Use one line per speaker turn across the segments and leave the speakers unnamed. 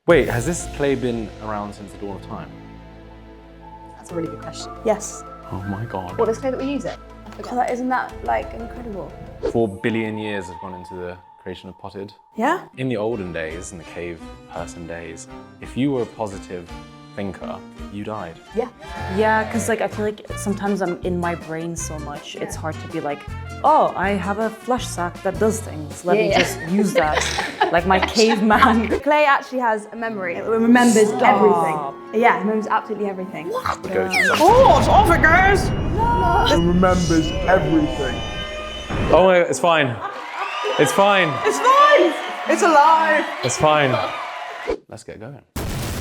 Wait, has this clay been around since the dawn of time?
That's a really good question.
Yes.
Oh my God.
What is clay that we use it?
God, isn't that like incredible?
4 billion years have gone into the creation of Pott'd.
Yeah?
In the olden days, in the cave person days, if you were a positive thinker, you died.
Yeah.
Yeah, because like I feel like sometimes I'm in my brain so much, it's hard to be like, oh, I have a flesh sack that does things. Let me just use that. Like my caveman.
Clay actually has a memory. It remembers everything. Yeah, it remembers absolutely everything.
What? The go-to.
Oh, it's off it goes! It remembers everything.
Oh my God, it's fine. It's fine.
It's fine! It's alive!
It's fine. Let's get going.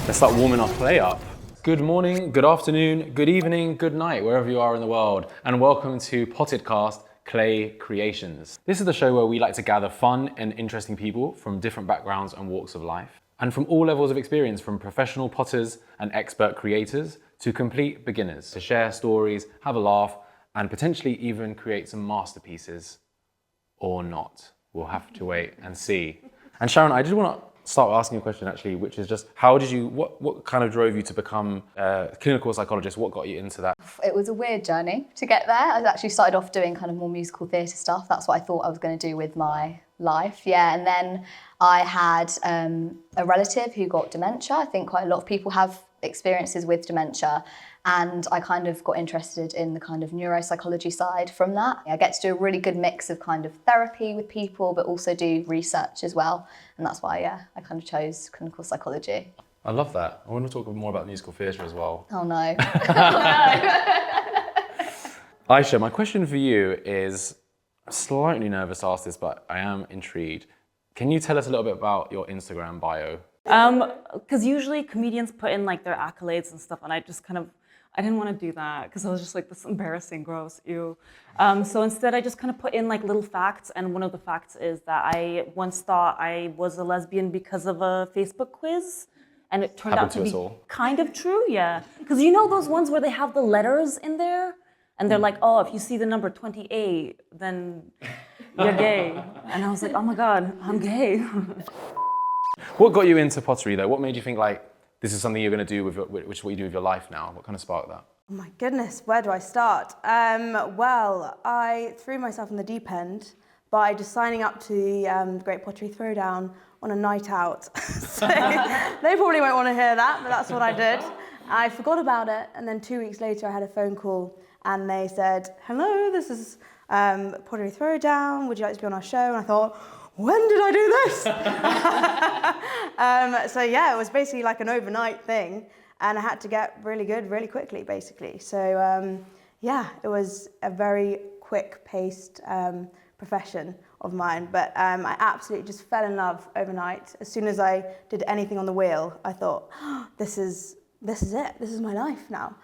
Let's start warming our clay up. Good morning, good afternoon, good evening, good night, wherever you are in the world, and welcome to Pottedcast Clay Creations. This is the show where we like to gather fun and interesting people from different backgrounds and walks of life, and from all levels of experience, from professional potters and expert creators to complete beginners, to share stories, have a laugh, and potentially even create some masterpieces, or not. We'll have to wait and see. And Sharon, I just want to start asking a question actually, which is just how did you, what kind of drove you to become a clinical psychologist? What got you into that?
It was a weird journey to get there. I actually started off doing kind of more musical theatre stuff. That's what I thought I was going to do with my life. Yeah, and then I had a relative who got dementia. I think quite a lot of people have experiences with dementia. And I kind of got interested in the kind of neuropsychology side from that. I get to do a really good mix of kind of therapy with people, but also do research as well. And that's why, yeah, I kind of chose clinical psychology.
I love that. I want to talk more about musical theatre as well.
Oh no.
Aisha, my question for you is, I'm slightly nervous to ask this, but I am intrigued. Can you tell us a little bit about your Instagram bio?
Because usually comedians put in like their accolades and stuff, and I didn't want to do that because I was just like, this is embarrassing, gross, ew. So instead I just kind of put in like little facts, and one of the facts is that I once thought I was a lesbian because of a Facebook quiz, and it turned out to be kind of true, yeah. Because you know those ones where they have the letters in there, and they're like, oh, if you see the number 28, then you're gay. And I was like, oh my God, I'm gay.
What got you into pottery though? What made you think like, this is something you're going to do with which is what you do with your life now? What kind of sparked that?
Oh my goodness, where do I start? Well, I threw myself in the deep end by just signing up to the Great Pottery Throwdown on a night out. So they probably won't want to hear that, but that's what I did. I forgot about it, and then 2 weeks later I had a phone call and they said, hello, this is Pottery Throwdown, would you like to be on our show? And I thought, when did I do this? So yeah, it was basically like an overnight thing, and I had to get really good really quickly, basically. So yeah, it was a very quick-paced profession of mine, but I absolutely just fell in love overnight. As soon as I did anything on the wheel, I thought, oh, this is it. This is my life now.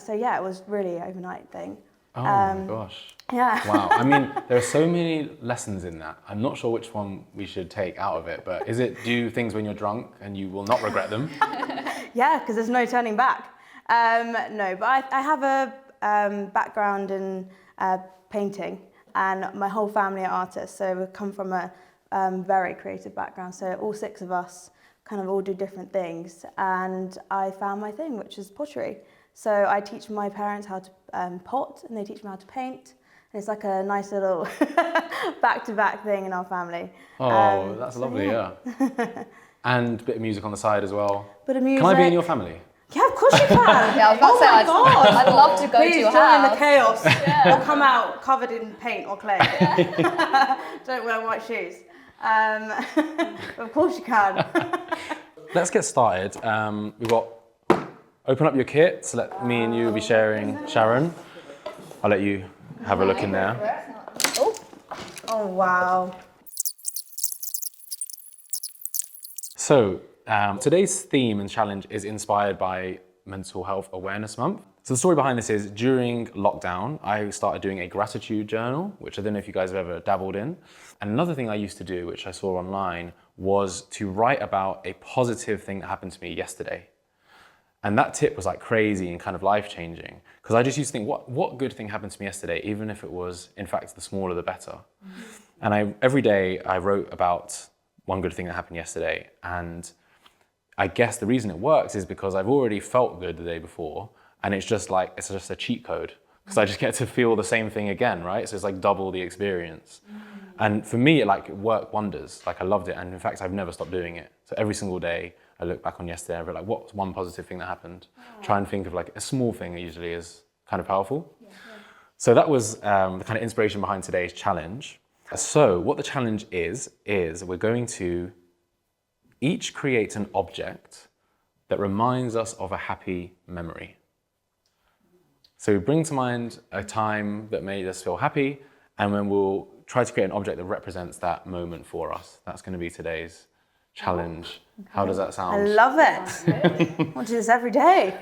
So yeah, it was really an overnight thing.
Oh my gosh.
Yeah.
Wow. I mean, there are so many lessons in that. I'm not sure which one we should take out of it, but is it do things when you're drunk and you will not regret them?
Yeah, because there's no turning back. No, but I have a background in painting, and my whole family are artists, so we come from a very creative background. So all 6 of us kind of all do different things, and I found my thing, which is pottery. So I teach my parents how to pot, and they teach me how to paint. And it's like a nice little back-to-back thing in our family.
Oh, that's lovely, yeah. And a bit of music on the side as well.
Bit of music.
Can I be in your family?
Yeah, of course you can.
Yeah, I was about to say, I'd love to go
Please
to your
join
house.
in the chaos. Or come out covered in paint or clay. Don't wear white shoes. Of course you can.
Let's get started. We've got open up your kit, so let me and you will be sharing. Sharon, I'll let you have a look in there.
Oh, wow.
So, today's theme and challenge is inspired by Mental Health Awareness Month. So the story behind this is, during lockdown, I started doing a gratitude journal, which I don't know if you guys have ever dabbled in. And another thing I used to do, which I saw online, was to write about a positive thing that happened to me yesterday. And that tip was like crazy and kind of life-changing, because I just used to think, what good thing happened to me yesterday, even if it was, in fact, the smaller the better. And every day I wrote about one good thing that happened yesterday, and I guess the reason it works is because I've already felt good the day before, and it's just a cheat code, because I just get to feel the same thing again, right? So it's like double the experience. And for me, it worked wonders. Like I loved it, and in fact, I've never stopped doing it. So every single day, I look back on yesterday, and I'm like, what's one positive thing that happened? Try and think of like a small thing that usually is kind of powerful. So that was the kind of inspiration behind today's challenge. So what the challenge is we're going to each create an object that reminds us of a happy memory. So we bring to mind a time that made us feel happy, and then we'll try to create an object that represents that moment for us. That's going to be today's challenge. Okay. How does that sound?
I love it. I want to do this every day.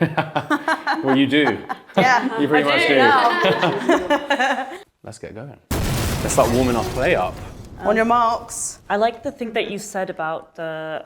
Well, you do.
Yeah,
You pretty much do.
Now.
Let's get going. Let's start warming our play up.
On your marks.
I like the thing that you said about the,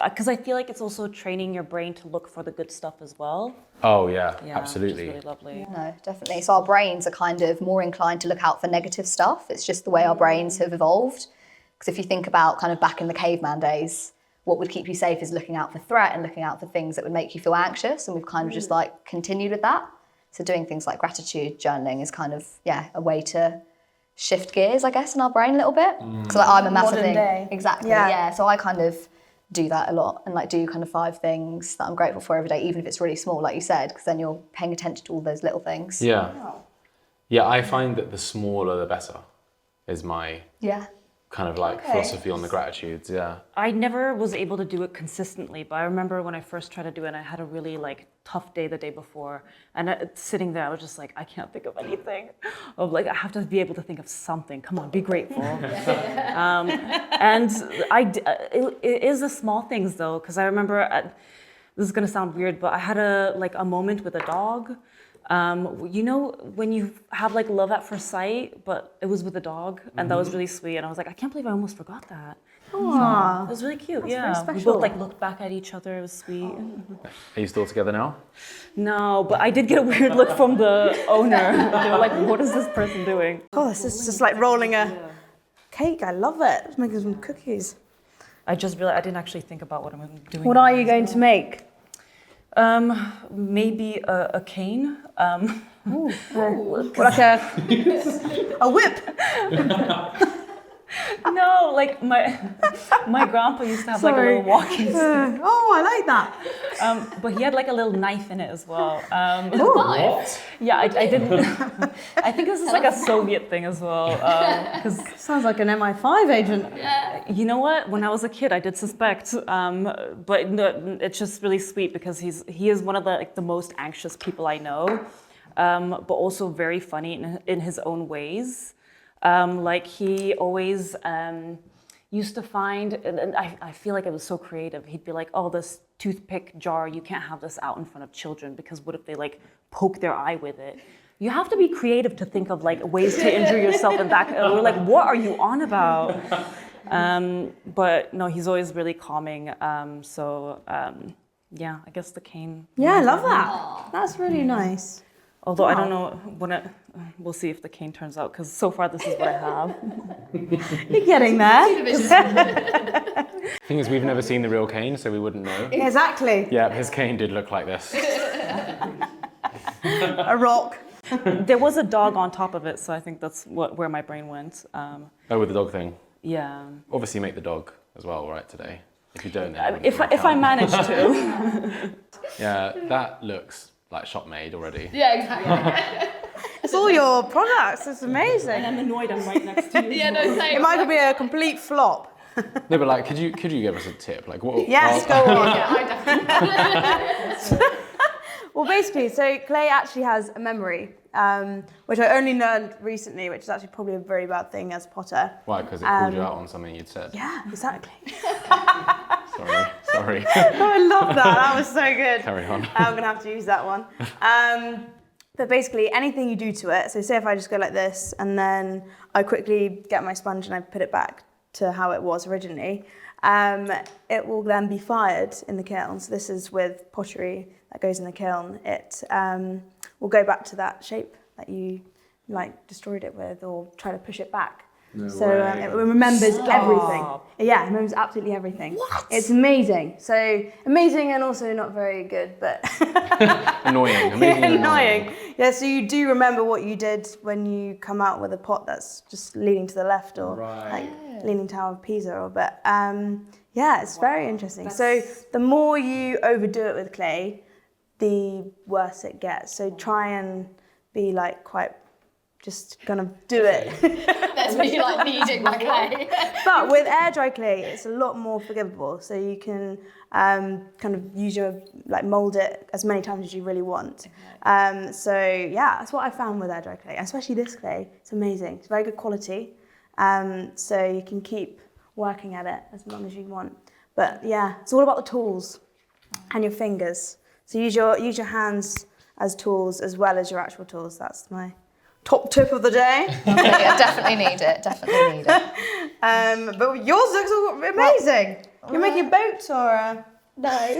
because I feel like it's also training your brain to look for the good stuff as well.
Oh yeah, absolutely.
Which is really lovely.
No, definitely. So our brains are kind of more inclined to look out for negative stuff. It's just the way our brains have evolved. Because if you think about kind of back in the caveman days, what would keep you safe is looking out for threat and looking out for things that would make you feel anxious. And we've kind of just like continued with that. So doing things like gratitude journaling is kind of, a way to shift gears, I guess, in our brain a little bit. Because I'm a massive
Modern
thing.
day.
Exactly, yeah. So I kind of do that a lot and like do kind of 5 things that I'm grateful for every day, even if it's really small, like you said, because then you're paying attention to all those little things.
Yeah. Yeah, I find that the smaller the better is my kind of philosophy on the gratitudes,
I never was able to do it consistently, but I remember when I first tried to do it, and I had a really tough day the day before, and sitting there, I was just like, I can't think of anything. I have to be able to think of something. Come on, be grateful. And it is the small things though, because I remember, this is gonna sound weird, but I had a moment with a dog. You know, when you have love at first sight, but it was with a dog, and that was really sweet. And I was like, I can't believe I almost forgot that.
Aww.
It was really cute.
That's very
We
special.
both looked back at each other. It was sweet.
Are you still together now?
No, but I did get a weird look from the owner. They were like, what is this person doing?
Oh, this is just like rolling a cake. I love it. Let's make some cookies.
I just realized I didn't actually think about what I'm doing.
What are you going to make?
Maybe a cane.
Like a whip.
No, my grandpa used to have a little walking stick.
Oh, I like that.
But he had a little knife in it as well.
What?
Yeah, I didn't. I think this is a Soviet thing as well. Because
Sounds like an MI5 agent.
you know what? When I was a kid, I did suspect. But no, it's just really sweet because he is one of the most anxious people I know, but also very funny in his own ways. He always used to find, and I feel like it was so creative. He'd be like, "Oh, this toothpick jar, you can't have this out in front of children because what if they poke their eye with it?" You have to be creative to think of ways to injure yourself, and that. And we're like, "What are you on about?" But no, he's always really calming. Yeah, I guess the cane.
Yeah, I love that. That's really nice.
Although I don't know we'll see if the cane turns out, because so far this is what I have.
You're getting there.
Thing is, we've never seen the real Kane, so we wouldn't know.
Exactly.
Yeah, his cane did look like this.
A rock.
There was a dog on top of it, so I think that's where my brain went.
Oh, with the dog thing.
Yeah.
Obviously, make the dog as well, right, today. If you don't, then
If I manage to.
Yeah, that looks like shop made already.
Yeah, exactly.
It's all your products. It's amazing.
I'm annoyed I'm right next to you.
Yeah, no, same.
It might be a complete flop.
No, but could you give us a tip? What?
Yes, go on.
Yeah, I definitely.
Well, basically, so clay actually has a memory, which I only learned recently, which is actually probably a very bad thing as a potter.
Why? Because it called you out on something you'd said.
Yeah, exactly.
Sorry.
Oh, I love that. That was so good.
Carry on.
I'm going to have to use that one. But basically, anything you do to it, so say if I just go like this, and then I quickly get my sponge and I put it back to how it was originally, it will then be fired in the kiln. So this is with pottery that goes in the kiln. It will go back to that shape that you destroyed it with, or try to push it back. It remembers everything. Yeah, it remembers absolutely everything. What? It's amazing. So amazing and also not very good, but
Annoying. Amazing and
annoying. Yeah, so you do remember what you did when you come out with a pot that's just leaning to the left or like leaning Tower of Pisa. But yeah, it's very interesting. So the more you overdo it with clay, the worse it gets. So try and be like quite just gonna do it.
That's me like kneading my clay.
But with air dry clay, it's a lot more forgivable. So you can kind of use your mold it as many times as you really want. So yeah, that's what I found with air dry clay, especially this clay. It's amazing. It's very good quality. So you can keep working at it as long as you want. But yeah, it's all about the tools and your fingers. So use your hands as tools as well as your actual tools. That's my top tip of the day.
Okay, I definitely need it. Definitely need it.
But yours looks amazing. You're making boats or
No. No,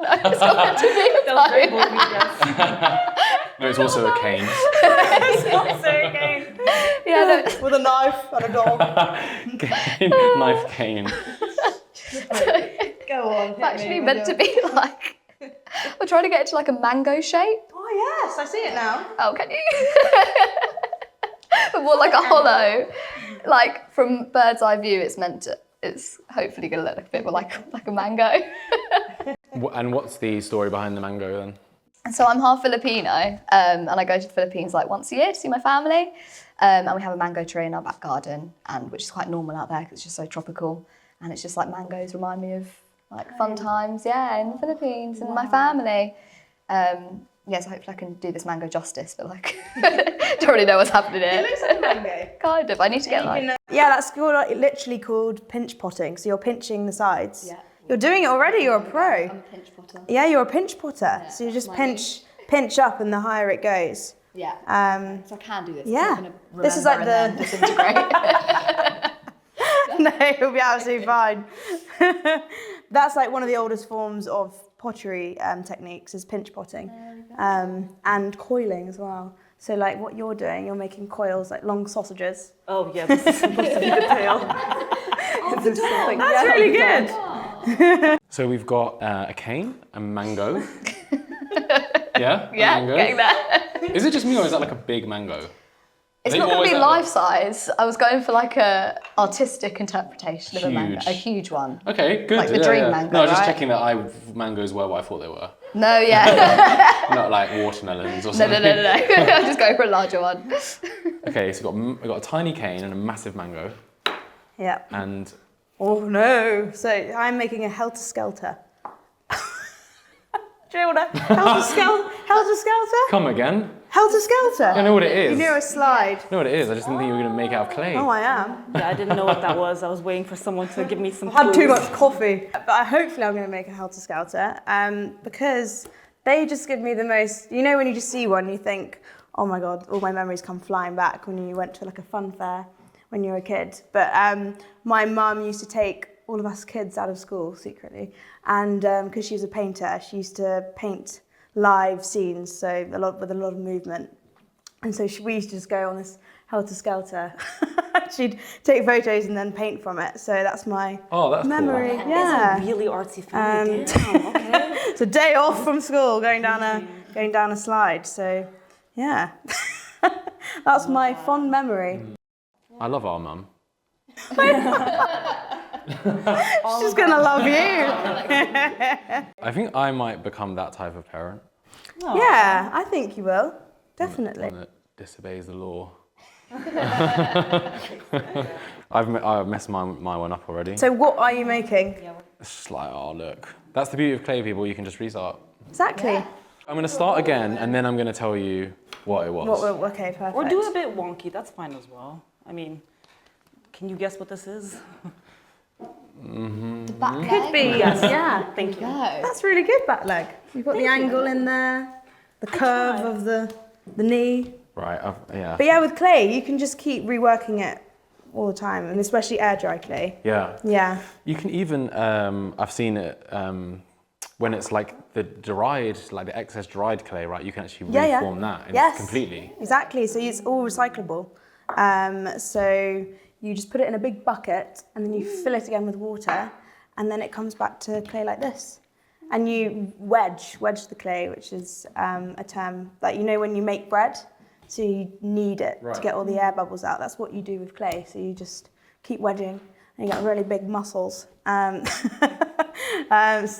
it's not meant to be a boat.
No, it's also a cane.
it's also a game.
Yeah, no.
With a knife and a dog.
Knife cane.
Go on.
It's actually meant to be like, we're trying to get it to like a mango shape.
Oh yes, I see it now.
Oh, can you? But more like a hollow. Like from bird's eye view, it's hopefully going to look a bit more like a mango.
And what's the story behind the mango then?
So I'm half Filipino, and I go to the Philippines like once a year to see my family. And we have a mango tree in our back garden, and which is quite normal out there because it's just so tropical. And it's just like mangoes remind me of like fun times, in the Philippines and my family. Yeah, so hopefully I can do this mango justice, but like, don't really know what's happening here.
It looks like a mango.
Kind of. I need to get like.
Yeah, that's literally called pinch potting. So you're pinching the sides. Yeah. You're doing it already. You're a pro.
I'm a pinch potter.
Yeah, you're a pinch potter. Yeah, so you just pinch up, and the higher it goes.
Yeah. So I can do this.
Yeah.
I'm
this is like
the disintegrate.
No, it'll be absolutely fine. That's like one of the oldest forms of pottery techniques is pinch potting, and coiling as well. So like what you're doing, you're making coils like long sausages.
Oh yeah, this is supposed to be the tail.
That's really good.
So we've got a cane, a mango. Yeah?
Yeah,
mango.
getting there.
Is it just me or is that like a big mango?
It's not going to be life size. I was going for like a artistic interpretation of a mango, a huge one.
Okay, good.
Like the dream mango,
No, just
right?
checking that mangoes were what I thought they were.
No, yeah.
Not like watermelons or something.
No. I'll just go for a larger one.
Okay, so we've got a tiny cane and a massive mango.
Yeah.
And
Oh no! So I'm making a helter-skelter. Do you know what a helter-skelter?
come again.
Helter-skelter.
I know what it is.
You know a slide.
I know what it is. I just didn't think you were going to make it out of clay.
Oh, I am.
Yeah, I didn't know what that was. I was waiting for someone to give me some.
I had too
clues.
much coffee. But hopefully I'm going to make a helter-skelter because they just give me the most, you know when you just see one you think, oh my God, all my memories come flying back when you went to like a fun fair when you were a kid. But my mum used to take all of us kids out of school secretly, and because she was a painter, she used to paint live scenes, so with a lot of movement. And so we used to just go on this helter-skelter. She'd take photos and then paint from it. So that's my memory.
Cool.
Yeah.
It's a really artsy family. Damn, okay.
It's a day off from school, going down a slide. So yeah, that's my fond memory.
I love our mum.
She's gonna love you.
I think I might become that type of parent.
Yeah, I think you will. Definitely.
One that disobeys the law. I've messed my one up already.
So what are you making?
It's just like, oh look. That's the beauty of clay, people. You can just restart.
Exactly.
I'm going to start again, and then I'm going to tell you what it was.
Okay, perfect.
Or do a bit wonky. That's fine as well. I mean, can you guess what this is?
The back leg.
Could be, yes, yeah.
Thank you.
No.
That's really good, back leg. You've got the angle in there, the curve of the knee.
Right, yeah.
But yeah, with clay, you can just keep reworking it all the time, and especially air dry clay.
Yeah.
Yeah.
You can even, I've seen it when it's like the excess dried clay, right? You can actually reform that completely.
Exactly. So it's all recyclable. So you just put it in a big bucket and then you fill it again with water, and then it comes back to clay like this. And you wedge the clay, which is a term that when you make bread, so you knead it to get all the air bubbles out. That's what you do with clay. So you just keep wedging, and you get really big muscles. So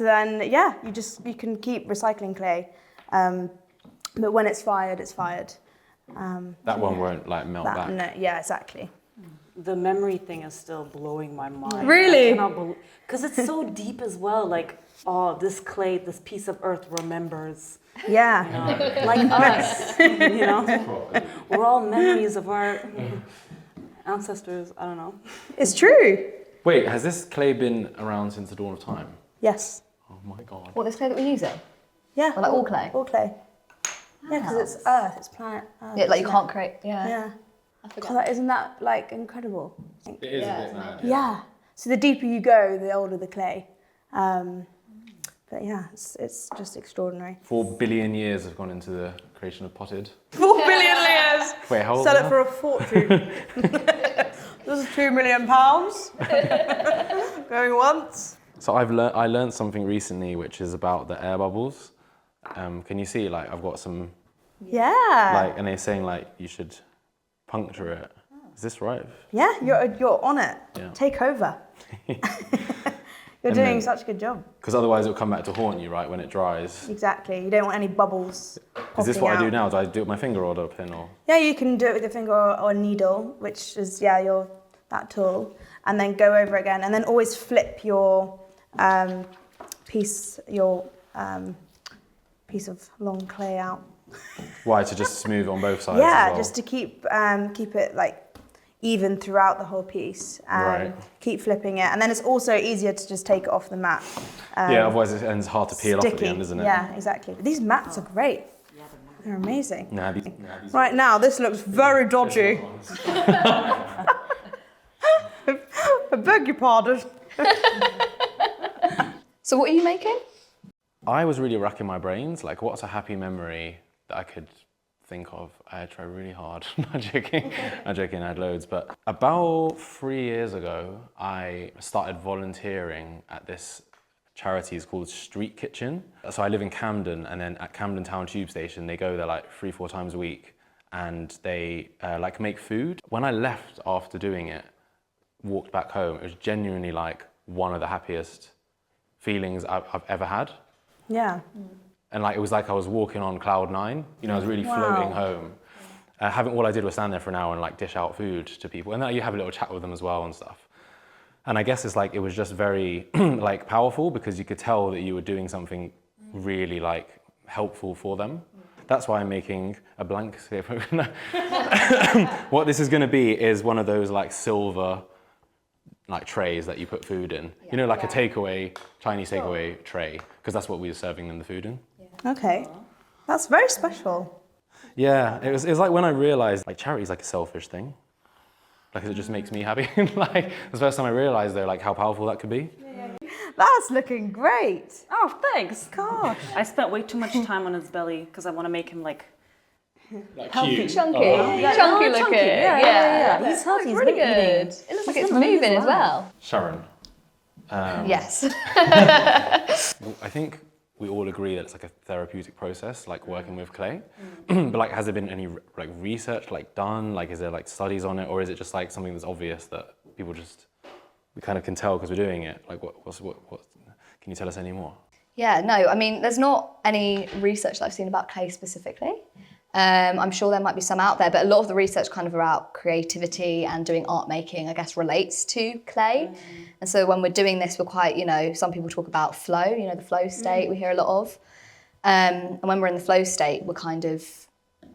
then, you can keep recycling clay, but when it's fired, it's fired.
That one won't like melt back.
No, yeah, exactly.
The memory thing is still blowing my mind.
Really?
Because it's so deep as well. Like, oh, this clay, this piece of earth remembers.
Yeah.
Like us, We're all memories of our ancestors. I don't know.
It's true.
Wait, has this clay been around since the dawn of time?
Yes.
Oh my god.
What, this clay that we're using?
Yeah.
Or like all clay?
All clay. Yeah, because it's Earth, it's planet Earth.
Yeah, like you
isn't
can't
it?
create. Yeah.
Yeah.
I forgot.
God, isn't that like incredible?
It is a bit mad.
Yeah. So the deeper you go, the older the clay. But yeah, it's just extraordinary.
4 billion years have gone into the creation of Pott'd.
4 billion layers.
Wait, how old
Sell
is
it
that?
for a fortune. This is £2 million. Going once.
So I learned something recently, which is about the air bubbles. Can you see? Like I've got some.
Yeah.
Like, and they're saying like you should puncture it. Is this right?
Yeah, you're on it.
Yeah.
Take over. You're doing such a good job.
Because otherwise it'll come back to haunt you, right, when it dries.
Exactly. You don't want any bubbles popping
Is this what
out.
I do now? Do I do it with my finger or the pin or?
Yeah, you can do it with your finger or a needle, which is that tool, and then go over again, and then always flip your piece of long clay out.
Why, to just smooth it on both sides?
Yeah,
as well?
just to keep it like even throughout the whole piece.
Right.
Keep flipping it, and then it's also easier to just take it off the mat.
Yeah, otherwise it ends hard to peel off at the
Sticky.
end, isn't it?
Yeah, exactly. But these mats are great. They're amazing.
Nah,
Right now, this looks very dodgy. I beg your pardon.
So what are you making?
I was really racking my brains, like what's a happy memory that I could think of? I tried really hard. Not joking, I had loads, but about 3 years ago, I started volunteering at this charity. It's called Street Kitchen. So I live in Camden, and then at Camden Town Tube Station, they go there like 3-4 times a week, and they like make food. When I left after doing it, walked back home, it was genuinely like one of the happiest feelings I've ever had.
Yeah.
And like it was like I was walking on cloud 9. I was really floating home. All I did was stand there for an hour and like dish out food to people, and then you have a little chat with them as well and stuff. And I guess it was just very like powerful, because you could tell that you were doing something really like helpful for them. That's why I'm making a blank. What this is going to be is one of those like silver like trays that you put food in. Like a takeaway, Chinese takeaway tray, because that's what we were serving them the food in.
Okay. That's very special.
Yeah, it was like when I realized like charity is like a selfish thing. Like it just makes me happy. Like the first time I realized though, like how powerful that could be.
That's looking great.
Oh, thanks.
Gosh.
I spent way too much time on his belly because I want to make him like
Healthy.
Chunky.
Yeah,
Chunky
no,
looking.
chunky. Yeah. He's healthy.
It's
He's
really
been
good.
eating.
It looks like
He's
it's
been
moving
amazing
as well.
Sharon,
Yes.
I think we all agree that it's like a therapeutic process, like working with clay. But like, has there been any like research like done? Like, is there like studies on it, or is it just like something that's obvious that people we kind of can tell because we're doing it? Like, what? Can you tell us any more?
Yeah, no, I mean, there's not any research that I've seen about clay specifically. I'm sure there might be some out there, but a lot of the research kind of about creativity and doing art making, I guess, relates to clay. And so when we're doing this, we're quite, some people talk about flow, the flow state we hear a lot of. And when we're in the flow state, we're kind of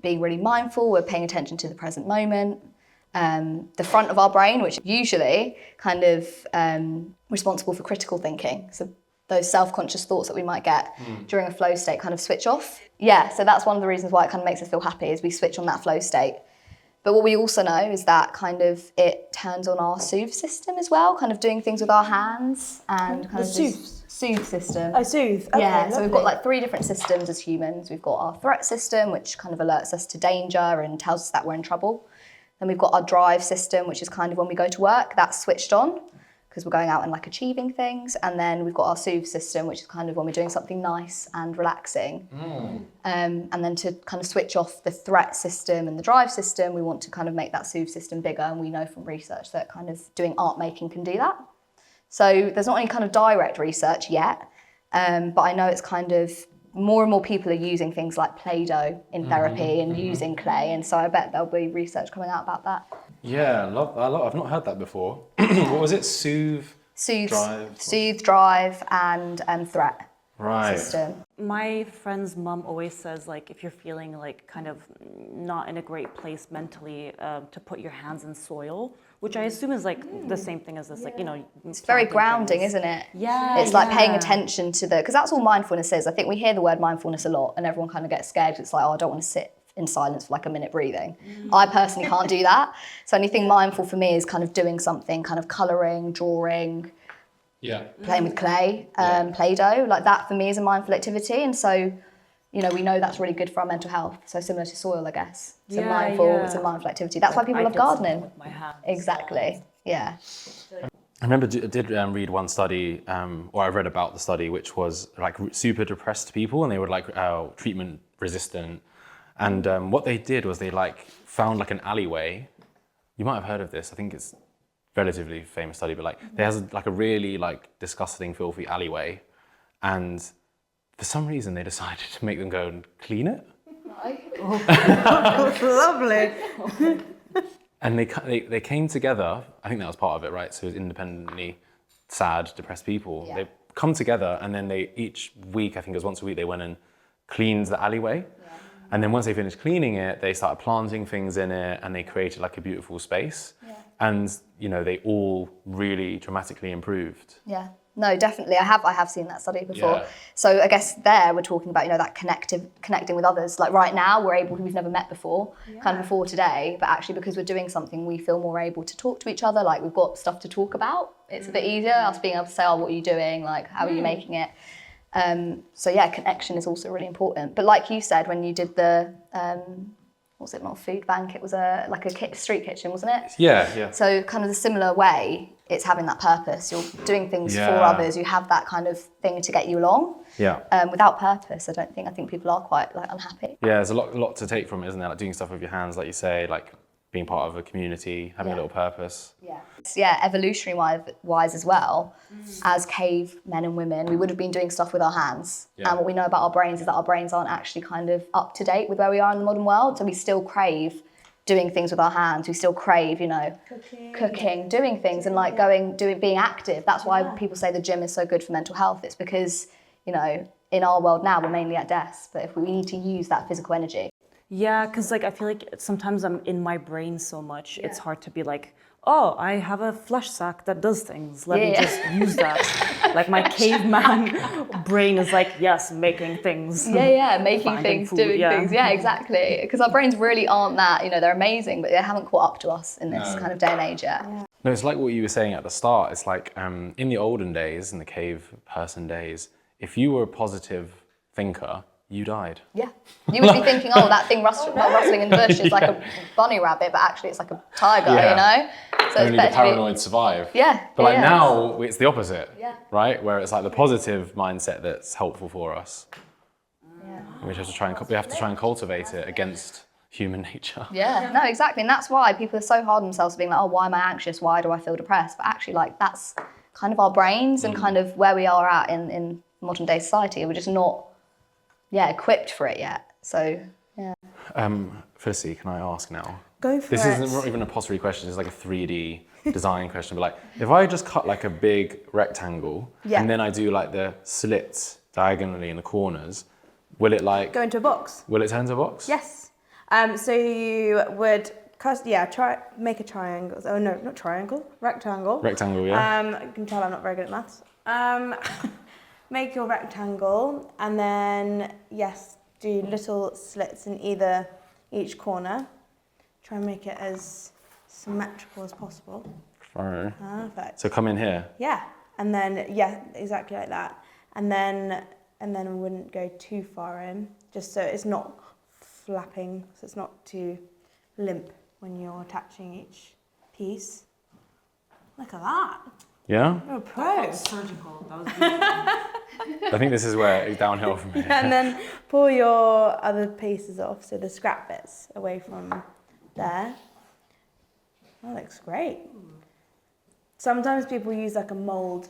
being really mindful, we're paying attention to the present moment. The front of our brain, which is usually kind of responsible for critical thinking. So those self-conscious thoughts that we might get during a flow state kind of switch off. Yeah, so that's one of the reasons why it kind of makes us feel happy, is we switch on that flow state. But what we also know is that kind of it turns on our soothe system as well, kind of doing things with our hands and kind of this soothe system.
Oh, soothe. Okay,
Yeah, so we've got
lovely.
like 3 different systems as humans. We've got our threat system, which kind of alerts us to danger and tells us that we're in trouble. Then we've got our drive system, which is kind of when we go to work, that's switched on because we're going out and like achieving things. And then we've got our soothe system, which is kind of when we're doing something nice and relaxing. And then to kind of switch off the threat system and the drive system, we want to kind of make that soothe system bigger. And we know from research that kind of doing art making can do that. So there's not any kind of direct research yet, but I know it's kind of more and more people are using things like Play-Doh in therapy and using clay. And so I bet there'll be research coming out about that.
Yeah, I've not heard that before. What was it? Soothe,
drive, and threat
right.
system.
My friend's mom always says, like, if you're feeling like kind of not in a great place mentally, to put your hands in soil, which I assume is like the same thing as this, like, you know.
It's very grounding, isn't it?
Yeah.
It's like paying attention to because that's all mindfulness is. I think we hear the word mindfulness a lot and everyone kind of gets scared. It's like, oh, I don't want to sit in silence for like a minute breathing. I personally can't do that. So anything mindful for me is kind of doing something, kind of colouring, drawing, playing with clay, Play-Doh. Like that for me is a mindful activity. And so, you know, we know that's really good for our mental health. So similar to soil, I guess. It's it's a mindful activity. That's why people love gardening.
With my hands.
Exactly. Yeah.
I remember I did read one study, or I read about the study, which was like super depressed people, and they were like treatment resistant. And what they did was they like found like an alleyway. You might have heard of this. I think it's relatively famous study, but like there's like a really like disgusting, filthy alleyway, and for some reason they decided to make them go and clean it.
That's lovely.
And they came together. I think that was part of it, right? So it was independently sad, depressed people.
Yeah.
They come together, and then they each week, I think it was once a week, they went and cleaned the alleyway. And then once they finished cleaning it, they started planting things in it, and they created like a beautiful space. Yeah. And you know, they all really dramatically improved.
Yeah. No, definitely. I have seen that study before.
Yeah.
So I guess there we're talking about, you know, that connecting with others. Like right now we've never met before, kind of before today, but actually because we're doing something, we feel more able to talk to each other. Like we've got stuff to talk about. It's a bit easier, us being able to say, oh, what are you doing? Like, how are you making it? So yeah, connection is also really important. But like you said, when you did the, was it not a food bank? It was like a street kitchen, wasn't it?
Yeah.
So kind of the similar way, it's having that purpose. You're doing things for others. You have that kind of thing to get you along.
Yeah.
Without purpose, I think people are quite like unhappy.
Yeah, there's a lot to take from it, isn't there? Like doing stuff with your hands, like you say, like being part of a community, having a little purpose.
Yeah, evolutionary wise as well, as cave men and women, we would have been doing stuff with our hands. Yeah. And what we know about our brains is that our brains aren't actually kind of up to date with where we are in the modern world. So we still crave doing things with our hands. We still crave, you know, cooking, doing things and like being active. That's why people say the gym is so good for mental health. It's because, you know, in our world now, we're mainly at desks, but if we need to use that physical energy.
Yeah, because like I feel like sometimes I'm in my brain so much, it's hard to be like, oh, I have a flush sack that does things. Let me just use that. Like my caveman brain is like, yes, making things.
Making things, food, doing things. Yeah, exactly. Because our brains really aren't that, you know, they're amazing, but they haven't caught up to us in this kind of day and age yet.
No, it's like what you were saying at the start. It's like in the olden days, in the cave person days, if you were a positive thinker, you died.
Yeah. You would be thinking, oh, that thing rustling in the bush is like a bunny rabbit, but actually it's like a tiger, you know? So
only the paranoid survive.
Yeah.
But like now, it's the opposite, right? Where it's like the
Yeah.
positive mindset that's helpful for us.
Yeah.
And we have to try and cultivate it against human nature.
Yeah, no, exactly. And that's why people are so hard on themselves being like, oh, why am I anxious? Why do I feel depressed? But actually, like, that's kind of our brains and kind of where we are at in modern day society. We're just not equipped for it yet. So, yeah.
Felicity, can I ask now?
Go for
This
it.
isn't not even a pottery question, it's like a 3D design question. But like, if I just cut like a big rectangle and then I do like the slits diagonally in the corners, will it like...
Go into a box.
Will it turn into a box?
Yes. So you would make a triangle. Oh no, not triangle, rectangle.
Rectangle, yeah.
You can tell I'm not very good at maths. Make your rectangle and then, do little slits in each corner. Try and make it as symmetrical as possible.
Right.
Perfect.
So come in here.
Yeah, and then, exactly like that. And then we wouldn't go too far in, just so it's not flapping, so it's not too limp when you're attaching each piece. Look at that.
Yeah?
You're a pro.
Surgical. That was beautiful.
I think this is where it's downhill from here.
And then pull your other pieces off, so the scrap bits away from there. That looks great. Sometimes people use like a mold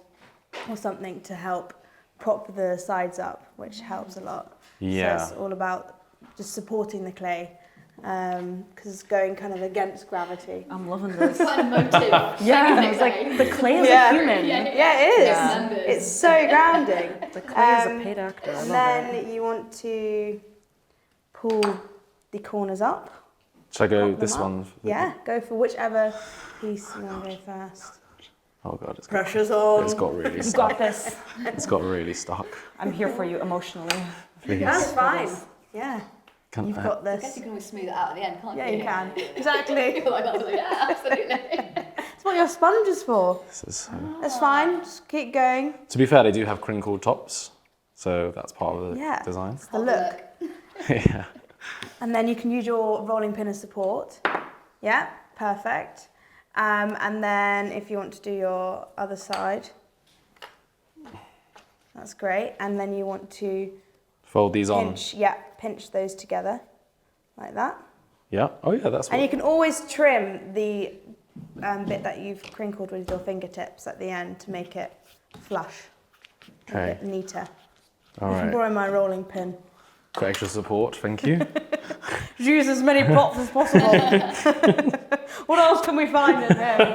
or something to help prop the sides up, which helps a lot.
Yeah.
So it's all about just supporting the clay, because it's going kind of against gravity.
I'm loving this.
Quite emotive.
Yeah, it's like the clay is a human.
Yeah, it is.
Yeah.
It's so grounding.
The clay is a paid actor. I
And
love it.
then you want to pull the corners up.
Should I go
Pop
this
them up.
one?
Yeah, go for whichever piece you want to go first.
Oh god, it's
Pressure's on.
It's got really
You
stuck.
got this.
It's got really stuck.
I'm here for you emotionally.
Please.
That's fine. Yeah,
Can
you've
I-
got
I guess
this.
you can always smooth it out at the end, can't
Yeah,
you?
you can. Exactly.
You're like, that. Yeah, absolutely.
That's what your sponge is for.
This is so-
That's fine. Just keep going.
To be fair, they do have crinkled tops, so that's part of the
Yeah.
design.
The look.
Yeah.
And then you can use your rolling pin as support. Yeah, perfect. And then if you want to do your other side, that's great. And then you want to
Fold these on.
pinch those together like that.
Yeah. Oh yeah, that's
And you
what.
can always trim the bit that you've crinkled with your fingertips at the end to make it flush, a
Okay.
bit neater.
All
I can
right.
borrow my rolling pin.
For extra support, thank you.
Use as many props as possible. What else can we find in there?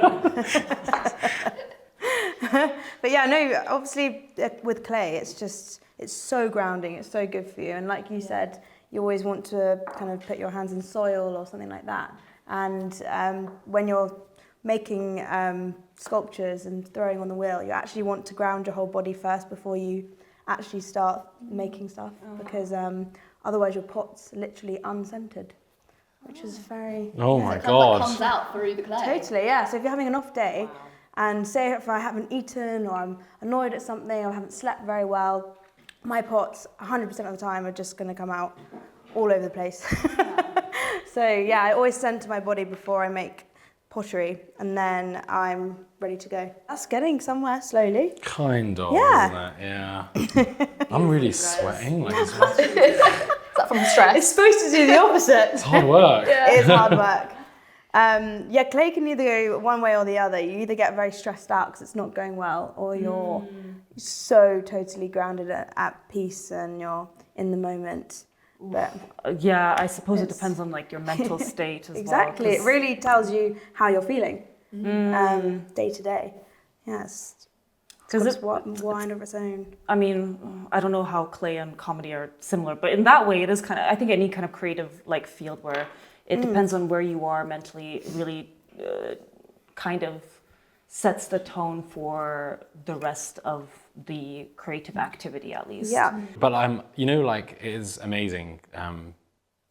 But yeah, no, obviously with clay, it's so grounding, it's so good for you. And like you said, you always want to kind of put your hands in soil or something like that. And when you're making sculptures and throwing on the wheel, you actually want to ground your whole body first before you actually start making stuff, because otherwise your pot's literally unscented, which is very...
Oh
yeah.
my
It kind of like
god.
comes out through the clay.
Totally, yeah. So if you're having an off day, and say if I haven't eaten or I'm annoyed at something or I haven't slept very well, my pots 100% of the time are just going to come out all over the place. So yeah, I always send to my body before I make pottery, and then I'm ready to go. That's getting somewhere slowly.
Kind of,
Yeah.
isn't it? Yeah. I'm really sweating. Like, it's
Is that from stress?
It's supposed to do the opposite.
hard work.
It is hard work. Yeah, clay can either go one way or the other. You either get very stressed out because it's not going well, or you're so totally grounded at peace and you're in the moment. But
Yeah, I suppose it
It's-
depends on like your mental state as
exactly,
well.
it really tells you how you're feeling day to day. Yes,
Because
it's wine of its own.
I mean, I don't know how clay and comedy are similar, but in that way, it is kind of, I think any kind of creative like field where it depends on where you are mentally really kind of sets the tone for the rest of the creative activity at least.
Yeah,
But like it is amazing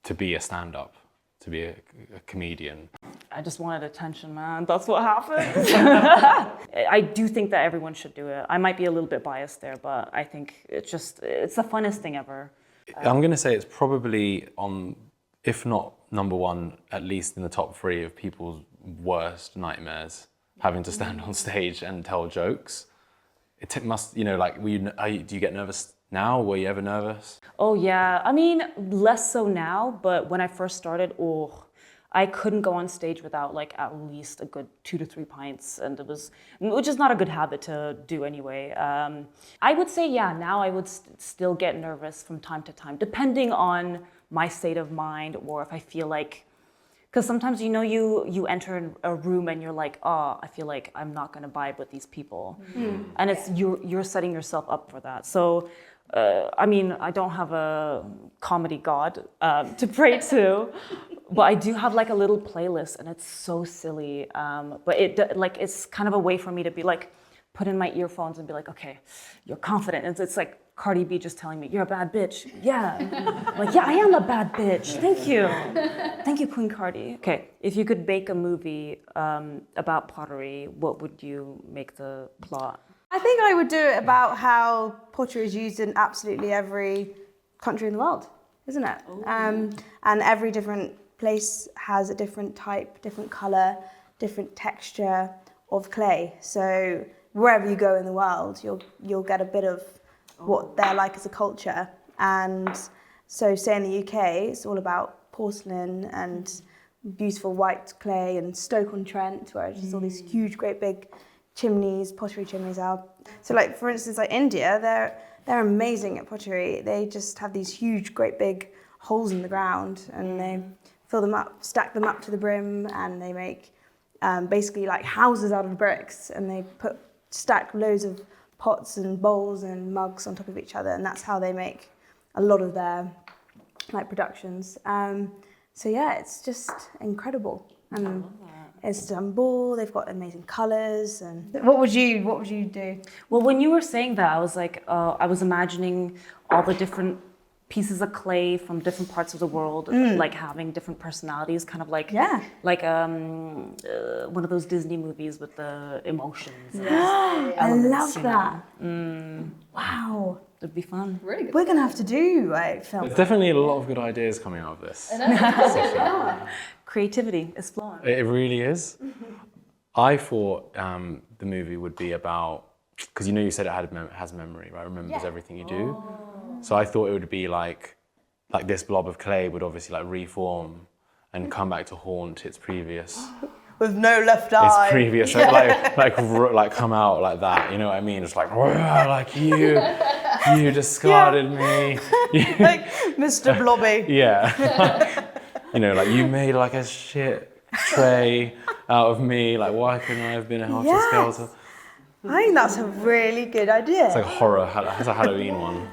to be a stand-up, to be a comedian.
I just wanted attention, man. That's what happened. I do think that everyone should do it. I might be a little bit biased there, but I think it's the funnest thing ever.
I'm going to say it's probably on, if not number one, at least in the top 3 of people's worst nightmares, having to stand on stage and tell jokes. It must, like, do you get nervous now? Were you ever nervous?
Oh yeah, I mean, less so now, but when I first started, I couldn't go on stage without like at least a good 2 to 3 pints, and which is not a good habit to do anyway. I would say, yeah, now I would still get nervous from time to time, depending on my state of mind, or if I feel like, because sometimes you enter a room and you're like, oh, I feel like I'm not gonna vibe with these people, and it's you're setting yourself up for that. So. I mean, I don't have a comedy god to pray to, but I do have like a little playlist, and it's so silly. But it's kind of a way for me to be like, put in my earphones and be like, okay, you're confident. And it's like Cardi B just telling me, you're a bad bitch. Yeah, like yeah, I am a bad bitch. Thank you, Queen Cardi. Okay, if you could make a movie about pottery, what would you make the plot?
I think I would do it about how pottery is used in absolutely every country in the world, isn't it? And every different place has a different type, different colour, different texture of clay. So wherever you go in the world, you'll get a bit of what they're like as a culture. And so say in the UK, it's all about porcelain and beautiful white clay, and Stoke-on-Trent, where it's just all these huge, great big chimneys, pottery chimneys are. So like, for instance, like India, they're amazing at pottery. They just have these huge, great big holes in the ground, and they fill them up, stack them up to the brim, and they make basically like houses out of bricks, and they stack loads of pots and bowls and mugs on top of each other, and that's how they make a lot of their like productions. So yeah, it's just incredible. And it's Istanbul, they've got amazing colours. And what would you do?
Well, when you were saying that, I was like, I was imagining all the different pieces of clay from different parts of the world, like having different personalities, kind of like one of those Disney movies with the emotions.
I love that. Wow.
It'd be fun.
Really good.
We're going to have to do a film.
There's definitely a lot of good ideas coming out of this.
Creativity is flowing.
It really is. I thought the movie would be about, because you said it has memory, right? Remembers everything you do. So I thought it would be like this blob of clay would obviously like reform and come back to haunt its previous.
With no left eye.
Its previous, like come out like that. You know what I mean? It's like, like you discarded me.
Like Mr. Blobby.
Yeah. Like you made like a shit tray out of me. Like why couldn't I have been a helter skelter?
I think that's a really good idea.
It's like a horror. It's a Halloween one.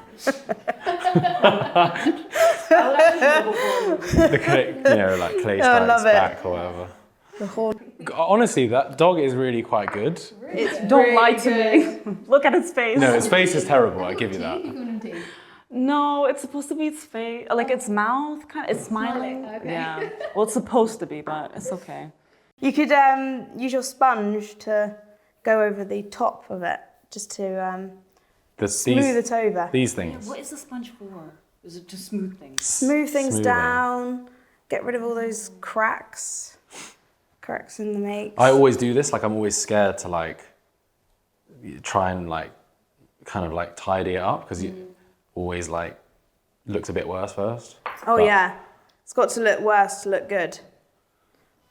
The clay, like clay strikes back or whatever. Honestly, that dog is really quite good.
Don't lie to me. Look at its face.
No, its face is terrible. I give you that.
No, it's supposed to be its face, like its mouth, kind of. It's smiling.
Okay.
Yeah. Well, it's supposed to be, but it's okay.
You could use your sponge to go over the top of it, just to smooth it over.
These things.
What is the sponge for? Is it to smooth things?
Smooth things
Smoothing.
down, get rid of all those cracks in the makes.
I always do this. Like I'm always scared to like try and like kind of like tidy it up because it always like looks a bit worse first.
Oh yeah, it's got to look worse to look good.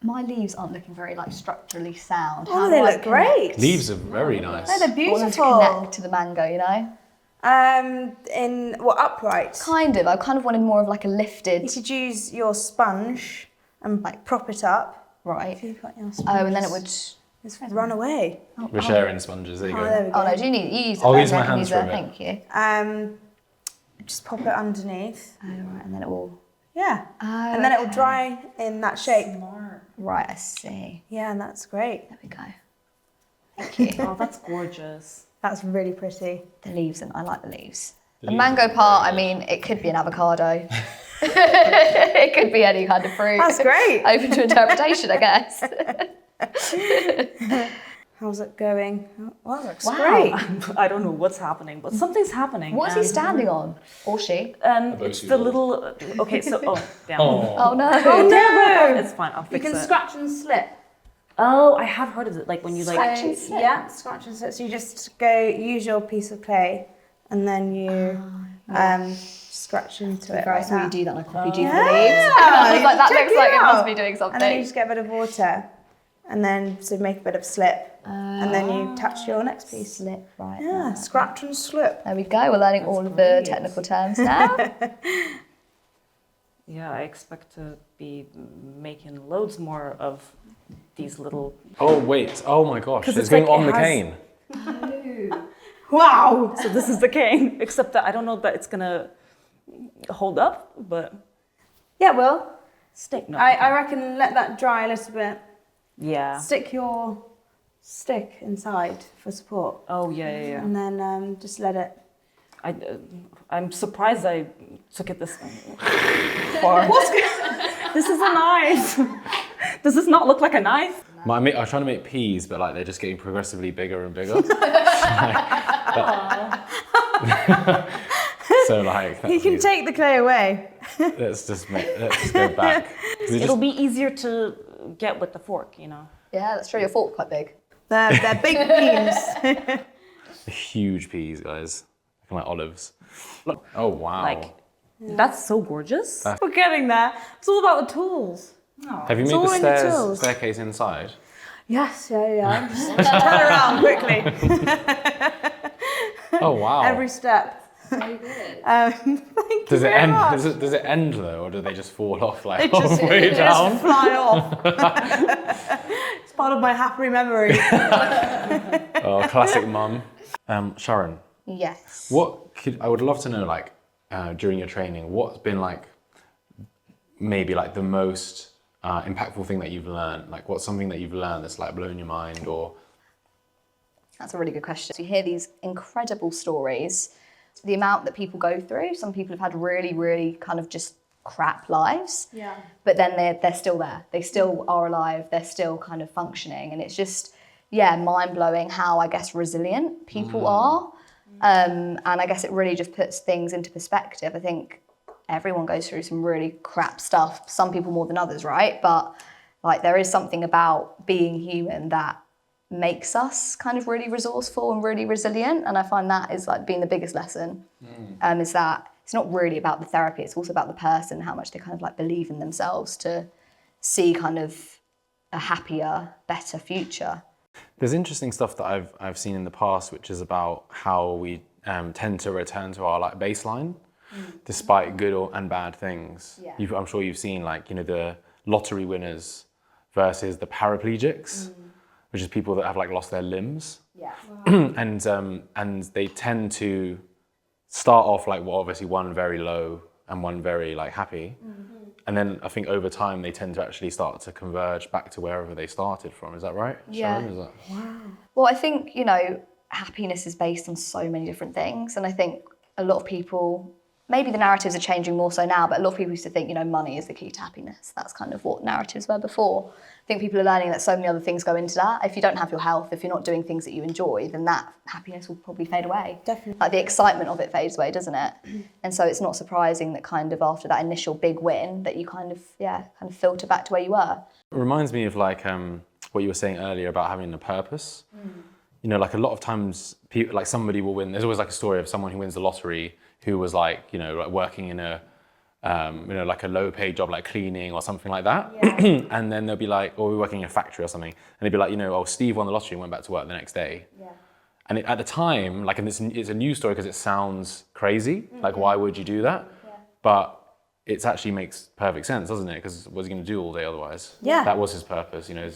My leaves aren't looking very like structurally sound.
Oh, they look great.
Leaves are very nice.
No, they're
I want them to
beautiful.
connect to the mango, you know?
In what, upright?
Kind of. I kind of wanted more of like a lifted.
You could use your sponge and like prop it up.
Right.
If you've got your sponge.
Oh, and then it would.
Just run away.
We're sharing sponges. There you
Oh,
go.
there we go.
Oh no, do you use it?
I'll
then?
use my
I can
hands
use
for
it.
a bit.
Thank you.
Just pop it underneath.
Oh, right, and then it will.
Yeah.
Oh,
And then it will
okay.
dry in that shape.
Right, I see.
Yeah, and that's great.
There we go. Thank you.
Oh, that's gorgeous.
That's really pretty.
The leaves, and I like the leaves. The
leaves
mango
are
part,
very
I mean, it could be an avocado. It could be any kind of fruit.
That's great.
Open to interpretation, I guess.
How's it going? Well, that looks
Wow.
great.
I don't know what's happening, but something's happening.
What's he standing on? Or she?
It's the little. Okay, so damn.
Oh no.
Oh no!
It's fine. I'll
You
fix
can
it.
scratch and slip.
Oh, I have heard of it. Like when you like.
Scratch and slip?
Yeah, scratch and slip. So you just use your piece of clay and then you scratch into it.
Very
like
so you
that.
do that, and I copied you for
Yeah.
the leaves. I was like, that
Check
looks
it
like it must
out.
be doing
And then you
something.
just get a bit of water and then so make a bit of slip. And then you touch your next piece.
Slip, right.
Yeah, scratch and slip.
There we go. We're learning all of the technical terms now.
Yeah, I expect to be making loads more of these little.
Oh wait! Oh my gosh!
'Cause
It's
it's
going
like
on
it
the
has-
cane.
Wow!
So this is the cane, except that I don't know that it's gonna hold up, but
Yeah, well,
stick. No.
I reckon let that dry a little bit.
Yeah.
Stick your stick inside for support.
Oh yeah.
And then just let it.
I'm surprised I took it this far. This is a knife. Does this not look like a knife?
I was trying to make peas, but like they're just getting progressively bigger and bigger. So like.
You can take the clay away.
let's just go back. 'Cause it
It'll be easier to get with the fork, you know.
Yeah, that's true. Your fork's quite big.
They're big beans.
huge peas, guys. Looking like olives. Look. Oh wow.
Like, that's so gorgeous. We're getting there. It's all about the tools.
Have you made
all
the
in the tools.
staircase inside?
Yes, yeah. Just turn around quickly.
Oh wow.
Every step.
So good.
Thank you
Does it
very
end?
much.
Does it end though, or do they just fall off like
It just,
halfway
it
down?
just fly off. It's part of my happy memory.
Oh, classic mum. Sharon,
Yes.
I would love to know, like, during your training, what's been like, maybe like the most impactful thing that you've learned? Like, what's something that you've learned that's like blown your mind, or?
That's a really good question. So you hear these incredible stories, the amount that people go through. Some people have had really, really kind of just crap lives.
Yeah.
But then they're still there. They still are alive. They're still kind of functioning. And it's just, yeah, mind-blowing how, I guess, resilient people are. And I guess it really just puts things into perspective. I think everyone goes through some really crap stuff, some people more than others, right? But like there is something about being human that makes us kind of really resourceful and really resilient. And I find that is like being the biggest lesson, is that it's not really about the therapy, it's also about the person, how much they kind of like believe in themselves to see kind of a happier, better future.
There's interesting stuff that I've seen in the past, which is about how we tend to return to our like baseline, despite good and bad things.
Yeah.
I'm sure you've seen like, you know, the lottery winners versus the paraplegics, which is people that have like lost their limbs.
Yeah.
And they tend to start off like, well, obviously one very low and one very like happy. And then I think over time they tend to actually start to converge back to wherever they started from. Is that right?
Yeah.
Sharon? Is that...
Well, I think, you know, happiness is based on so many different things. And I think a lot of people, maybe the narratives are changing more so now, but a lot of people used to think, you know, money is the key to happiness. That's kind of what narratives were before. I think people are learning that so many other things go into that. If you don't have your health, if you're not doing things that you enjoy, then that happiness will probably fade away.
Definitely.
Like the excitement of it fades away, doesn't it? And so it's not surprising that kind of after that initial big win that you kind of filter back to where you were.
It reminds me of like what you were saying earlier about having a purpose. You know, like a lot of times, people, like somebody will win. There's always like a story of someone who wins the lottery who was like, you know, like working in a, you know, like a low-paid job, like cleaning or something like that.
Yeah.
And then they'll be like, or we're working in a factory or something, and they'd be like, you know, oh, Steve won the lottery and went back to work the next day.
Yeah.
And at the time, like, and it's a news story because it sounds crazy. Like, why would you do that?
Yeah.
But it actually makes perfect sense, doesn't it? Because what's he going to do all day otherwise?
Yeah.
That was his purpose, you know.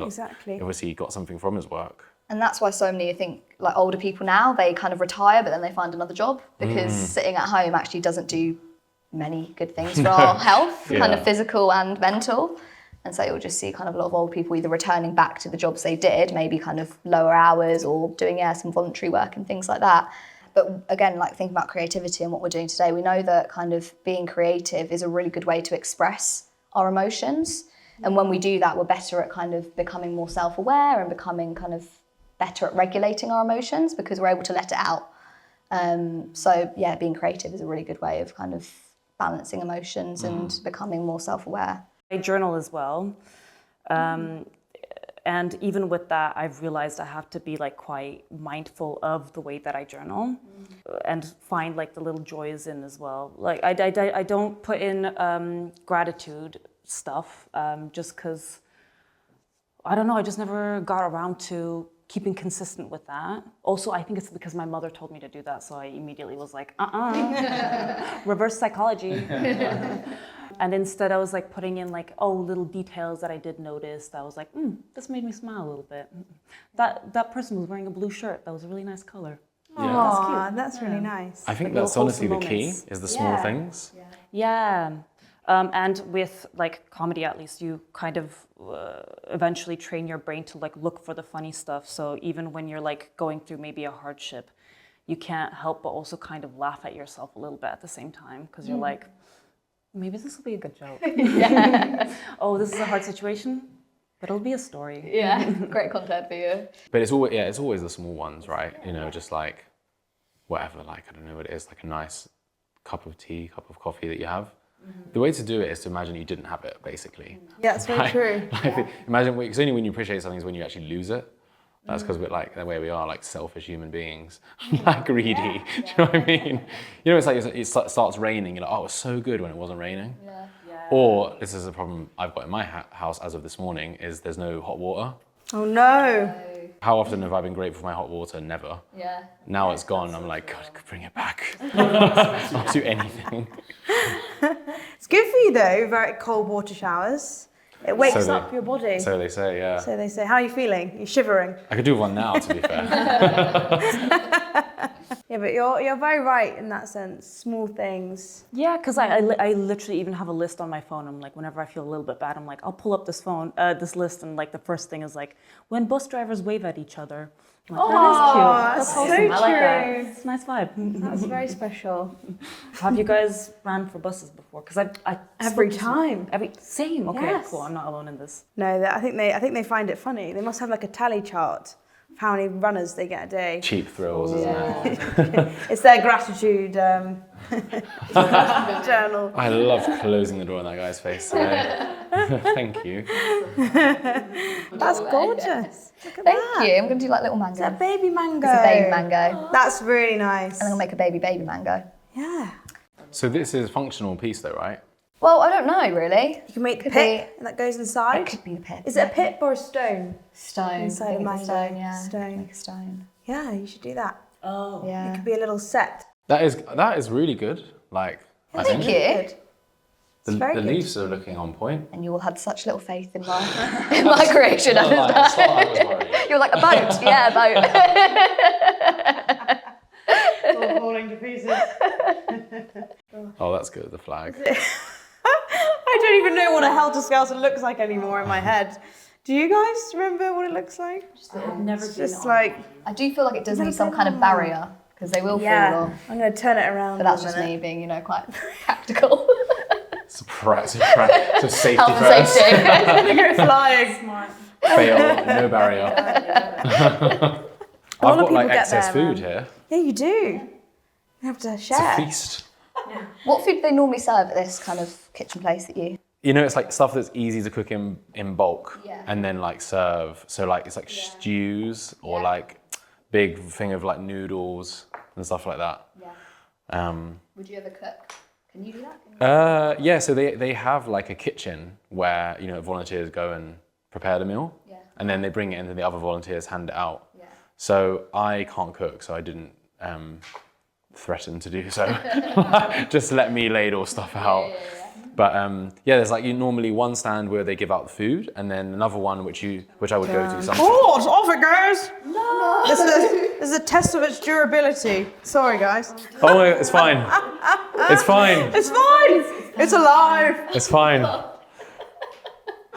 Exactly.
Obviously, he got something from his work.
And that's why so many, I think, like older people now, they kind of retire, but then they find another job because sitting at home actually doesn't do many good things for our health, kind of physical and mental. And so you'll just see kind of a lot of old people either returning back to the jobs they did, maybe kind of lower hours or doing some voluntary work and things like that. But again, like thinking about creativity and what we're doing today, we know that kind of being creative is a really good way to express our emotions. And when we do that, we're better at kind of becoming more self-aware and becoming kind of better at regulating our emotions because we're able to let it out. So yeah, being creative is a really good way of kind of balancing emotions and becoming more self-aware.
I journal as well. And even with that, I've realized I have to be like quite mindful of the way that I journal and find like the little joys in as well. Like I don't put in gratitude stuff just because, I don't know, I just never got around to keeping consistent with that. Also, I think it's because my mother told me to do that, so I immediately was like, reverse psychology. And instead I was like putting in like, little details that I did notice that I was like, this made me smile a little bit. That person was wearing a blue shirt. That was a really nice color.
Aw, that's really nice.
I think
Like
that's
little
honestly the
wholesome
key,
moments.
is the small things.
Yeah. And with like comedy, at least, you kind of eventually train your brain to like look for the funny stuff. So even when you're like going through maybe a hardship, you can't help but also kind of laugh at yourself a little bit at the same time because you're like, maybe this will be a good joke. Oh, this is a hard situation, but it'll be a story.
Yeah, great content for you.
But it's always the small ones, right? You know, just like whatever, like, I don't know what it is, like a nice cup of tea, cup of coffee that you have. The way to do it is to imagine you didn't have it, basically.
Yeah, that's very true.
Imagine, because only when you appreciate something is when you actually lose it. That's because we're like, the way we are, like selfish human beings, like greedy. Do you know what I mean? You know, it's like it starts raining, you're like, oh, it was so good when it wasn't raining.
Yeah.
Or, this is a problem I've got in my house as of this morning, is there's no hot water.
Oh no.
How often have I been grateful for my hot water? Never.
Yeah.
Now it's gone, I'm like, God, bring it back. I'll do anything.
It's good for you though, very cold water showers. It wakes up your body.
So they say, yeah.
So they say, how are you feeling? You're shivering.
I could do one now, to be fair.
Yeah, but you're very right in that sense. Small things.
Yeah, because I literally even have a list on my phone. I'm like, whenever I feel a little bit bad, I'm like, I'll pull up this list, and like the first thing is like, when bus drivers wave at each other. I'm like, that is cute. That's
so
wholesome. I like that.
true.
It's a nice vibe.
That's very special.
Have you guys ran for buses before? Because I
Every
spoke to-
time.
Same. Okay,
Yes.
cool. I'm not alone in this.
No, I think they find it funny. They must have like a tally chart of how many runners they get a day.
Cheap thrills, isn't it?
It's their gratitude journal.
I love closing the door in that guy's face today. Thank you.
That's gorgeous. Look at
Thank
that.
you. I'm going to do like little
It's a
mango.
baby mango.
It's a baby mango.
That's really nice.
And I'm going to make a baby mango.
Yeah.
So this is a functional piece though, right?
Well, I don't know really.
You can make the
Could
pit that goes
It
inside.
could be the pit.
Is it a pit or a stone?
Stone?
Inside
I think
a
it's a
mango.
stone, yeah.
Stone.
Make a stone.
Yeah, you should do that.
Oh.
It
Yeah.
could be a little set.
That is really good. Like, I
Thank
think
you.
Good.
the
very good.
leaves are looking on point.
And you all had such little faith in my in my creation.
It's not like I was worried.
You're like a boat. Yeah, a boat.
It's all falling to pieces.
Oh, that's good. The flag.
I don't even know what a helter-skelter looks like anymore in my head. Do you guys remember what it looks like?
I've never
It's
been
just
on.
like,
I do feel like it does need some kind of barrier because they will fall
yeah,
off.
I'm going to turn it around.
But that's
a
just
minute.
me being, you know, quite practical.
It's a safety
Health and
first.
safety.
Go flying.
Smart.
Fail, no barrier. I've
lot of
got like
people get
excess
there,
food here.
Yeah, you do. You have to
It's
share.
a feast.
What food do they normally serve at this kind of kitchen place that you?
You know, it's like stuff that's easy to cook in bulk
Yeah.
and then like serve. So like it's like stews or like big thing of like noodles and stuff like that.
Yeah. Would you ever cook? Can you do that?
Yeah, so they have like a kitchen where, you know, volunteers go and prepare the meal.
Yeah.
And then they bring it in and the other volunteers hand it out.
Yeah.
So I can't cook, so I didn't threaten to do so. Just let me ladle stuff out. But yeah, there's like normally one stand where they give out the food, and then another one which I would go to sometimes.
Oh, it's off it goes. No. This is a test of its durability. Sorry, guys.
Oh, it's fine. It's fine.
It's fine. It's alive.
It's fine.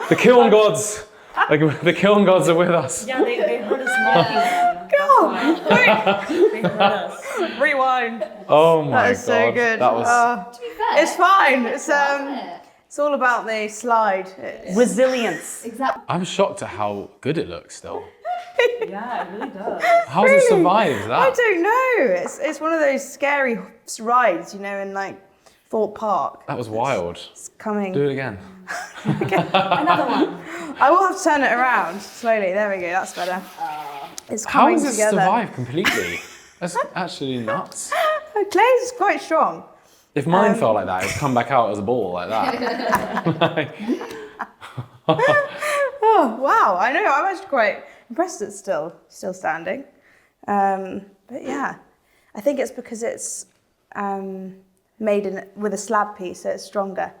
The kiln gods, like the kiln gods are with us.
Yeah, they heard us knocking.
God, wait.
They heard us.
Rewind.
Oh my god.
That is so good.
That was.
It's fine. It's all about the slide.
Resilience.
Exactly.
I'm shocked at how good it looks still.
Yeah, it really does.
How does it survive
I
that?
don't know. It's one of those scary rides, you know, in like Thorpe Park.
That was wild.
It's coming.
Do it again.
Another one.
I will have to turn it around slowly. There we go. That's better. It's
How
coming
does it
together.
survive completely? That's actually nuts.
Clay's quite strong.
If mine felt like that, it'd come back out as a ball like that.
Oh wow! I know. I'm actually quite impressed it's still standing. But yeah, I think it's because it's made with a slab piece, so it's stronger.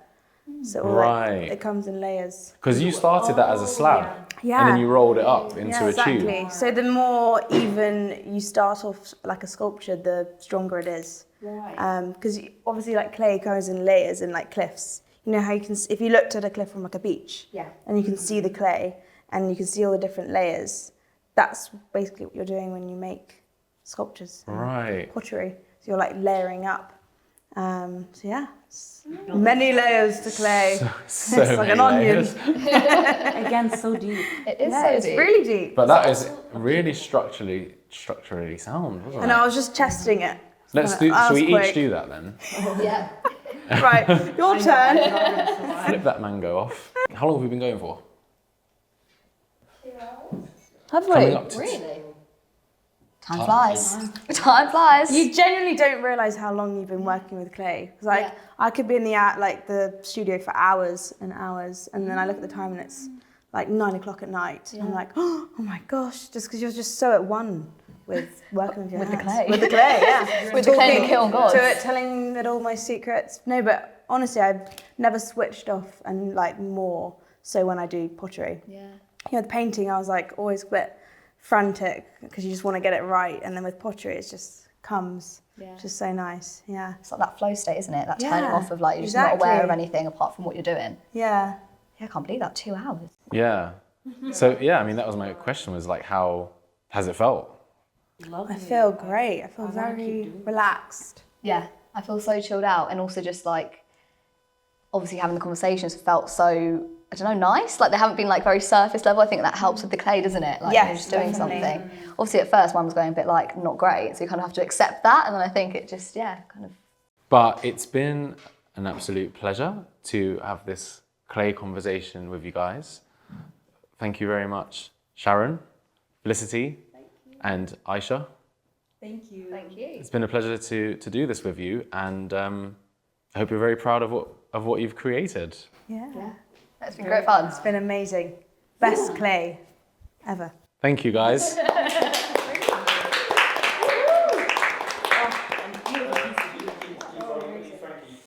So
Right.
it comes in layers.
Because you started that as a slab,
Yeah.
and then you rolled it up into
Yeah,
a
exactly.
tube.
So the more even you start off like a sculpture, the stronger it is.
Right.
Because obviously, like clay goes in layers and like cliffs. You know how you can, if you looked at a cliff from like a beach,
Yeah.
and you can see the clay and you can see all the different layers. That's basically what you're doing when you make sculptures, and
Right.
pottery. So you're like layering up. So yeah, it's many layers to clay.
So
It's like
many
an onion.
layers.
Again, so deep.
It is
Yeah,
so
it's
deep.
really deep.
But that is really structurally sound, wasn't
And
it?
I was just testing it.
Let's
That
do. Should
was
we
quick.
each do that then?
Yeah.
Right, your turn.
Flip that mango off. How long have we been going for?
Have
Coming
we?
up to
Really?
Time flies. Time flies.
You genuinely don't realise how long you've been working with clay. 'Cause like,
Yeah.
I could be in the studio for hours and hours, and then I look at the time and it's like 9 o'clock at night. And I'm like, oh my gosh, just because you're just so at one with working with your
With the
hands.
clay.
With the clay, yeah.
With the clay and kiln gods.
To it, telling it all my secrets. No, but honestly, I've never switched off, and like more so when I do pottery.
Yeah.
You know, with painting, I was like always a bit frantic because you just want to get it right, and then with pottery, it just comes.
Yeah.
Just so nice. Yeah.
It's like that flow state, isn't it? That turning
Yeah,
off of like you're just not aware of
exactly.
anything apart from what you're doing.
Yeah.
Yeah, I can't believe that. 2 hours.
Yeah. So yeah, I mean that was my question was like how has it felt?
I feel great. I feel very relaxed.
Yeah, I feel so chilled out, and also just like obviously having the conversations felt so, I don't know, nice. Like they haven't been like very surface level. I think that helps with the clay, doesn't it? Like
Yes,
you're just doing
definitely.
something. Obviously at first mine was going a bit like not great, so you kind of have to accept that, and then I think it just kind of.
But it's been an absolute pleasure to have this clay conversation with you guys. Thank you very much, Sharon, Felicity, and Aisha.
Thank you.
It's been a pleasure to do this with you, and I hope you're very proud of what you've created.
Yeah.
It's been great fun.
It's been amazing. Best clay ever.
Thank you, guys.